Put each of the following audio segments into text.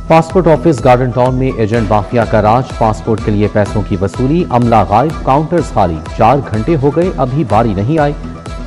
Passport office garden town میں agent mafia کا راج، passport کے لیے پیسوں کی وصولی، عملہ غائب، کاؤنٹرز خالی، 4 گھنٹے ہو گئے ابھی باری نہیں آئی۔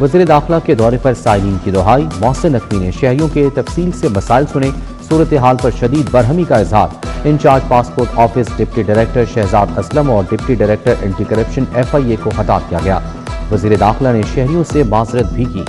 وزیر داخلہ کے دورے پر سائلین کی دہائی، محسن نقوی نے شہریوں کے تفصیل سے مسائل سنے، صورتحال پر شدید برہمی کا اظہار۔ Incharge passport office deputy director Shahzad Aslam اور deputy director anti corruption FIA کو ہٹا دیا گیا۔ وزیر داخلہ نے شہریوں سے معذرت بھی کی۔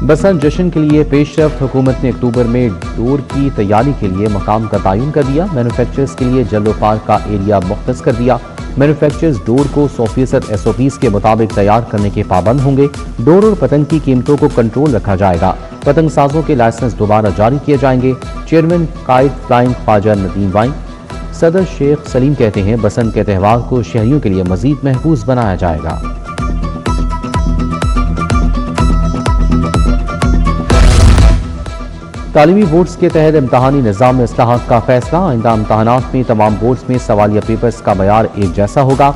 بسنت جشن کے لیے پیش رفت، حکومت نے اکتوبر میں ڈور کی تیاری کے لیے مقام کا تعین کر دیا۔ مینوفیکچررز کے لیے جلو پارک کا ایریا مختص کر دیا۔ مینوفیکچررز ڈور کو 100% SOPs کے مطابق تیار کرنے کے پابند ہوں گے۔ ڈور اور پتنگ کی قیمتوں کو کنٹرول رکھا جائے گا۔ پتنگ سازوں کے لائسنس دوبارہ جاری کیے جائیں گے۔ چیئرمین قائد فلائنگ خواجہ ندیم وائن صدر شیخ سلیم کہتے ہیں بسنت کے تہوار کو شہریوں کے لیے مزید محفوظ بنایا جائے گا۔ تعلیمی بورڈز کے تحت امتحانی نظام میں اصلاحات کا فیصلہ، آئندہ امتحانات میں تمام بورڈز میں سوالیہ پیپرز کا معیار ایک جیسا ہوگا۔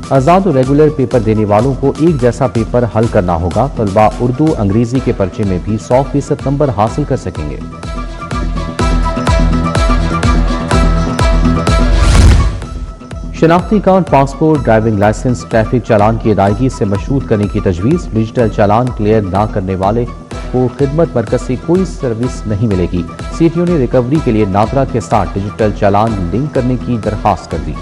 آزاد اور ریگولر پیپر دینے والوں کو ایک جیسا پیپر حل کرنا ہوگا۔ طلبہ اردو انگریزی کے پرچے میں بھی 100% نمبر حاصل کر سکیں گے۔ شناختی card, passport, driving licence, traffic challan کی ادائیگی سے مشروط کرنے کی تجویز۔ ڈیجیٹل چالان کلیئر نہ کرنے والے کو خدمت مرکز سے کوئی سروس نہیں ملے گی۔ CTO نے ریکوری کے لیے نادرا کے ساتھ ڈیجیٹل چالان لنک کرنے کی درخواست کر دی۔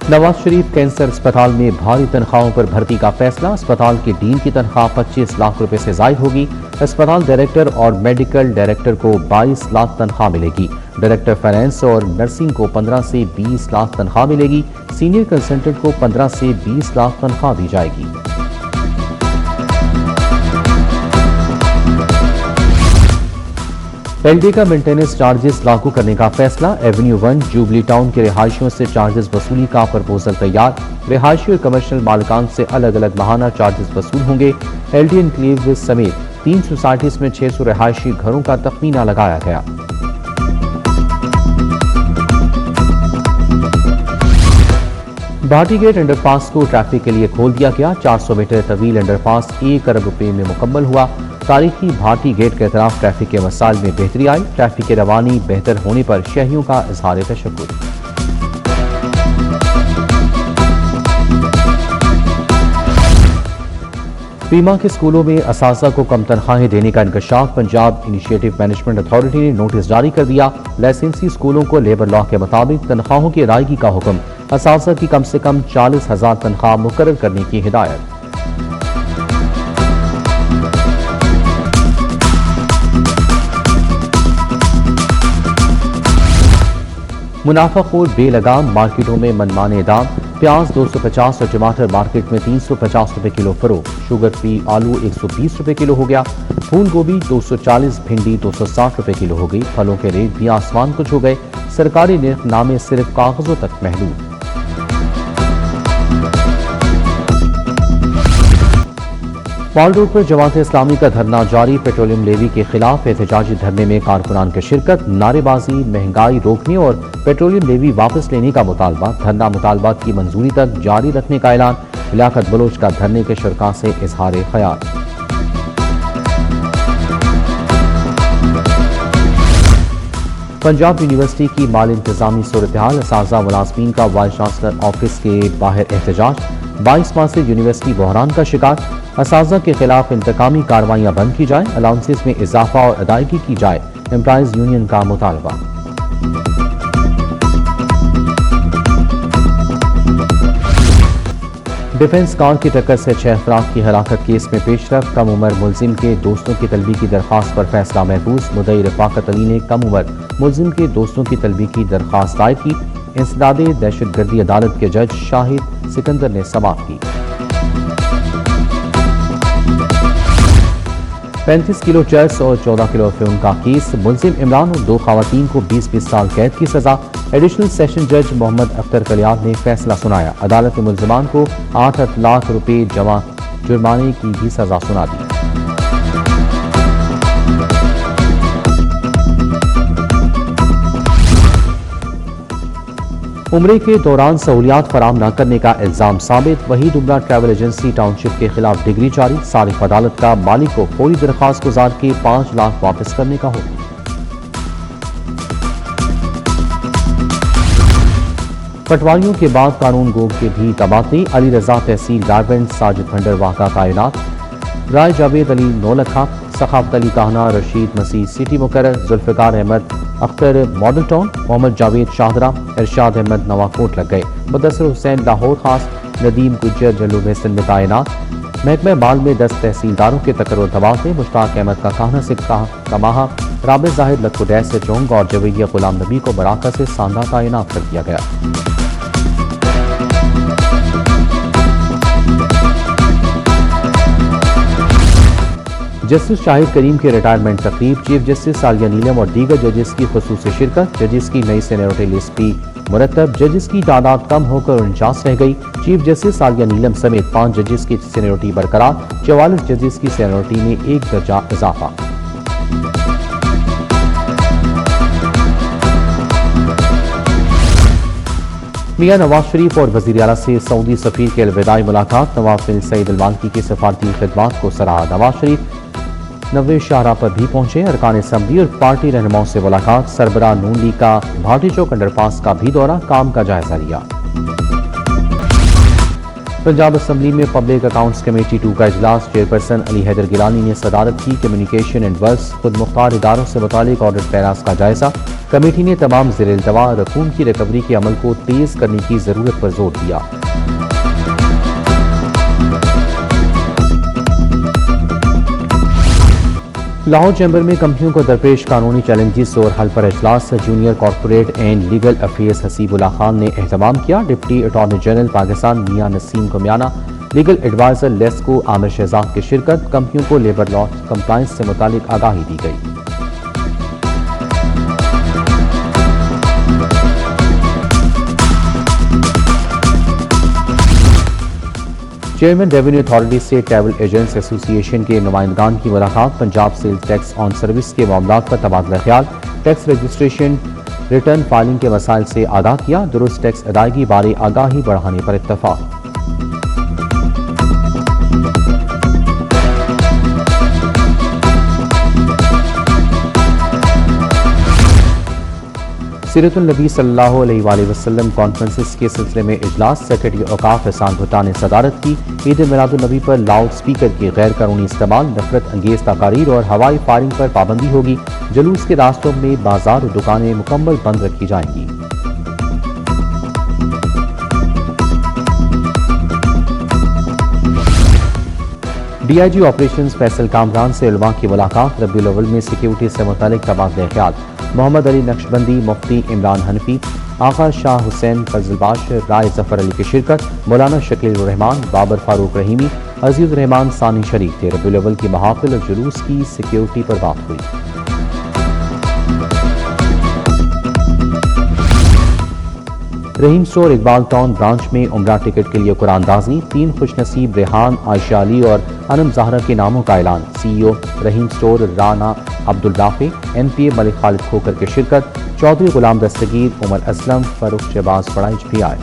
نواز شریف کینسر اسپتال میں بھاری تنخواہوں پر بھرتی کا فیصلہ، اسپتال کے ڈین کی تنخواہ 25 لاکھ روپے سے زائد ہوگی۔ اسپتال ڈائریکٹر اور میڈیکل ڈائریکٹر کو 22 لاکھ تنخواہ ملے گی۔ ڈائریکٹر فائنانس اور نرسنگ کو 15 سے 20 لاکھ تنخواہ ملے گی۔ سینئر کنسلٹنٹ کو 15 سے 20 لاکھ تنخواہ دی جائے گی۔ LD کا مینٹیننس چارجز لاگو کرنے کا فیصلہ، ایونیو 1 جوبلی ٹاؤن کے رہائشیوں سے چارجز وصولی کا پرپوزل تیار۔ رہائشی اور کمرشل مالکان سے الگ الگ ماہانہ چارجز وصول ہوں گے۔ LD انکلیو سمیت 3 سوسائٹیز میں 600 رہائشی گھروں کا تخمینہ لگایا گیا۔ بھاٹی گیٹ انڈر پاس کو ٹریفک کے لیے کھول دیا گیا۔ 400 میٹر طویل انڈر پاس 1 ارب روپے میں مکمل ہوا۔ تاریخی بھاٹی گیٹ کے اطراف ٹریفک کے مسائل میں بہتری آئی۔ ٹریفک کی روانی بہتر ہونے پر شہریوں کا اظہار تشکر۔ پیما کے اسکولوں میں اساتذہ کو کم تنخواہیں دینے کا انکشاف، پنجاب انیشیٹو مینجمنٹ اتھارٹی نے نوٹس جاری کر دیا۔ لائسنسی اسکولوں کو لیبر لا کے مطابق تنخواہوں کی ادائیگی کا حکم، اساتذہ کی کم سے کم 40,000 تنخواہ مقرر کرنے کی ہدایت۔ منافع خور بے لگام، مارکیٹوں میں منمانے دام، پیاز 250 اور ٹماٹر مارکیٹ میں 350 روپے کلو فروخت، شوگر فری آلو 120 روپے کلو ہو گیا، پھول گوبھی 240، بھنڈی 260 روپے کلو ہو گئی۔ پھلوں کے ریٹ بھی آسمان کو چھو گئے، سرکاری نرخ نامے صرف کاغذوں تک محدود۔ مال روڈ پر جماعت اسلامی کا دھرنا جاری، پیٹرولیم لیوی کے خلاف احتجاجی دھرنے میں کارکنان کی شرکت، نعرے بازی، مہنگائی روکنے اور پیٹرولیم لیوی واپس لینے کا مطالبہ، دھرنا مطالبات کی منظوری تک جاری رکھنے کا اعلان، لیاقت بلوچ کا دھرنے کے شرکاء سے اظہار خیال۔ پنجاب یونیورسٹی کی مال انتظامی صورتحال، اساتذہ ملازمین کا وائس چانسلر آفس کے باہر احتجاج، 22 ماہ سے یونیورسٹی بحران کا شکار، اساتذہ کے خلاف انتقامی کارروائیاں بند کی جائیں، الاؤنسز میں اضافہ اور ادائیگی کی جائے، امپلائیز یونین کا مطالبہ۔ ڈیفنس کار کی ٹکر سے 6 افراد کی ہلاکت کیس میں پیش رفت، کم عمر ملزم کے دوستوں کی طلبی کی درخواست پر فیصلہ محفوظ، مدعی رفاقت علی نے کم عمر ملزم کے دوستوں کی طلبی کی درخواست دائر کی، انسداد دہشت گردی عدالت کے جج شاہد سکندر نے سماعت کی۔ 35 کلو چرس اور 14 کلو افیون کا کیس، ملزم عمران اور 2 خواتین کو 20 سال قید کی سزا، ایڈیشنل سیشن جج محمد اختر کلیار نے فیصلہ سنایا، عدالت نے ملزمان کو 8 لاکھ روپے جرمانے کی بھی سزا سنا دی۔ عمرے کے دوران سہولیات فراہم نہ کرنے کا الزام ثابت، وحید عمرہ ٹریول ایجنسی ٹاؤن شپ کے خلاف ڈگری جاری، صارف عدالت کا مالک کو فوری درخواست گزار کے 5 لاکھ واپس کرنے کا حکم۔ پٹواریوں کے بعد قانون گو کے بھی تبادلے، علی رضا تحصیل گاربنٹ، ساجد بھنڈر واقعہ تعینات، رائے جاوید علی نولکھا، سخاوت علی کاہنہ، رشید مسیح سٹی مقرر، ذوالفقار احمد اختر ماڈل ٹاؤن، محمد جاوید شاہدرہ، ارشاد احمد نواکوٹ لگ گئے، مدثر حسین لاہور خاص، ندیم گجر جنوب حسن میں تعینات، محکمہ مال میں 10 تحصیلداروں کے تقرر تبادلے، مشتاق احمد کا کاہنہ سے کماہا، رابع زاہد لکھوڈیہ سے چونگ اور جویریہ غلام نبی کو براکہ سے ساندہ تعینات کر دیا گیا۔ جسٹس شاہد کریم کے ریٹائرمنٹ تقریب، چیف جسٹس عالیہ نیلم اور دیگر ججز کی خصوصی شرکت، ججز کی نئی سینیورٹی لسٹ بھی مرتب، ججز کی تعداد کم ہو کر 49 رہ گئی، چیف جسٹس عالیہ نیلم سمیت 5 ججز کی سینیورٹی برقرار، 44 ججز کی سینیورٹی میں 1 درجہ اضافہ۔ میاں نواز شریف اور وزیر اعلیٰ سے سعودی سفیر کے الوداعی ملاقات، نواب بن سعید المالکی کی سفارتی خدمات کو سراہا، نواز شریف 90 شاہراہ پر بھی پہنچے، ارکان اسمبلی اور پارٹی رہنماؤں سے ملاقات، سربراہ نون لیگ کا بھاٹی چوک انڈر پاس کا بھی دورہ، کام کا جائزہ لیا۔ پنجاب اسمبلی میں پبلک اکاؤنٹس کمیٹی 2 کا اجلاس، چیئرپرسن علی حیدر گیلانی نے صدارت کی، کمیونیکیشن اینڈ ورکس خود مختار اداروں سے متعلق آڈٹ پیراز کا جائزہ، کمیٹی نے تمام زیر التوا رقوم کی ریکوری کے عمل کو تیز کرنے کی ضرورت پر زور دیا۔ لاہور چیمبر میں کمپنیوں کو درپیش قانونی چیلنجز اور حل پر اجلاس، junior corporate and legal affairs Haseeb Ullah Khan نے اہتمام کیا، deputy attorney general Pakistan Mian Naseem Gumiana, legal adviser LESCO Amir Shahzad کی شرکت، کمپنیوں کو لیبر لا کمپلائنس سے متعلق آگاہی دی گئی۔ چیئرمین ریونیو اتھارٹی سے ٹریول ایجنٹس ایسوسی ایشن کے نمائندگان کی ملاقات، پنجاب سیلز ٹیکس آن سروس کے معاملات پر تبادلہ خیال، ٹیکس رجسٹریشن ریٹرن فائلنگ کے مسائل سے آگاہ کیا، درست ٹیکس ادائیگی بارے آگاہی بڑھانے پر اتفاق۔ سیرت النبی صلی اللہ علیہ وآلہ وسلم کانفرنسز کے سلسلے میں اجلاس، سیکرٹری اوقاف احسان بھٹا نے صدارت کی، عید میلاد النبی پر لاؤڈ سپیکر کے غیر قانونی استعمال، نفرت انگیز تقاریر اور ہوائی فائرنگ پر پابندی ہوگی، جلوس کے راستوں میں بازار اور دکانیں مکمل بند رکھی جائیں گی۔ D I G operations Faisal Kamran سے علماء کی ملاقات، ربیع الاول میں سیکیورٹی سے متعلق تبادلہ خیال، محمد علی نقشبندی، مفتی عمران حنفی، آقا شاہ حسین فضل باش، رائے ظفر علی کی شرکت، مولانا شکیل الرحمان، بابر فاروق رحیمی، عزیز الرحمان ثانی شریک تھے، ربیع الاول کی محافل اور جلوس کی سیکیورٹی پر بات ہوئی۔ رحیم سٹور اقبال ٹاؤن برانچ میں عمرہ ٹکٹ کے لیے قرآن دازی، 3 خوش نصیب ریحان، عائشہ علی اور انم زہرہ کے ناموں کا اعلان، سی ای او رحیم store Rana Abdul Rafay, N P اے ملک خالد کھوکر کی شرکت، چودھری غلام دستگیر، عمر اسلم، فاروق شہباز پڑائچ بھی آئے۔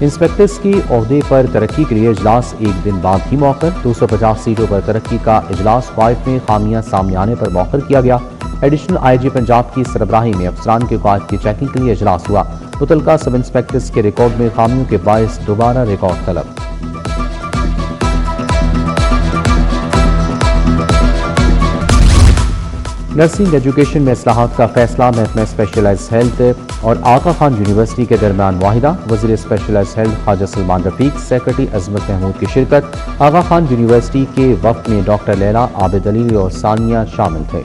انسپیکٹرز کے عہدے پر ترقی کے لیے اجلاس ایک دن بعد ہی مؤخر، 250 سیٹوں پر ترقی کا اجلاس قوائف میں خامیاں سامنے آنے پر مؤخر کیا گیا۔ ایڈیشنل آئی جی پنجاب کی سربراہی میں افسران کے قواعد کی چیکنگ کے لیے اجلاس ہوا، متعلقہ سب انسپیکٹرز کے ریکارڈ میں خامیوں کے باعث دوبارہ ریکارڈ طلب۔ نرسنگ ایجوکیشن میں اصلاحات کا فیصلہ، محکمہ اسپیشلائز ہیلتھ اور آغا خان یونیورسٹی کے درمیان معاہدہ، وزیر اسپیشلائز ہیلتھ خواجہ سلمان رفیق، سیکرٹری عظمت محمود کی شرکت، آغا خان یونیورسٹی کے وفد میں ڈاکٹر لیلا، عابد علی اور ثانیہ شامل تھے۔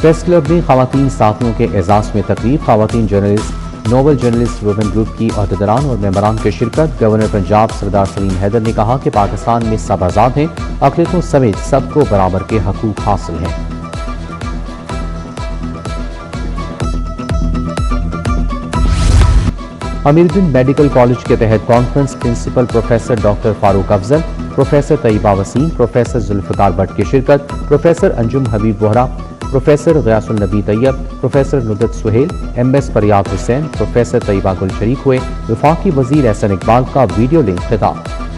پریس کلب میں خواتین صحافیوں کے اعزاز میں تقریب، خواتین journalist, Nobel journalist women group کی عہدیداران اور ممبران کی شرکت، گورنر پنجاب سردار سلیم حیدر نے کہا کہ پاکستان میں سب آزاد ہیں، اقلیتوں سمیت سب کو برابر کے حقوق حاصل ہیں۔ امیردن میڈیکل کالج کے تحت conference principal professor doctor Farooq Afzal, professor Tayyaba Waseem, professor Zulfiqar Butt کی شرکت، professor Anjum Habib Vohra, professor Ghiyas Unnabi Tayyab, professor Nudrat Sohail, M S Faryad Hussain, professor طیبہ گل شریک ہوئے۔ وفاقی وزیر احسن اقبال کا ویڈیو لنک خطاب۔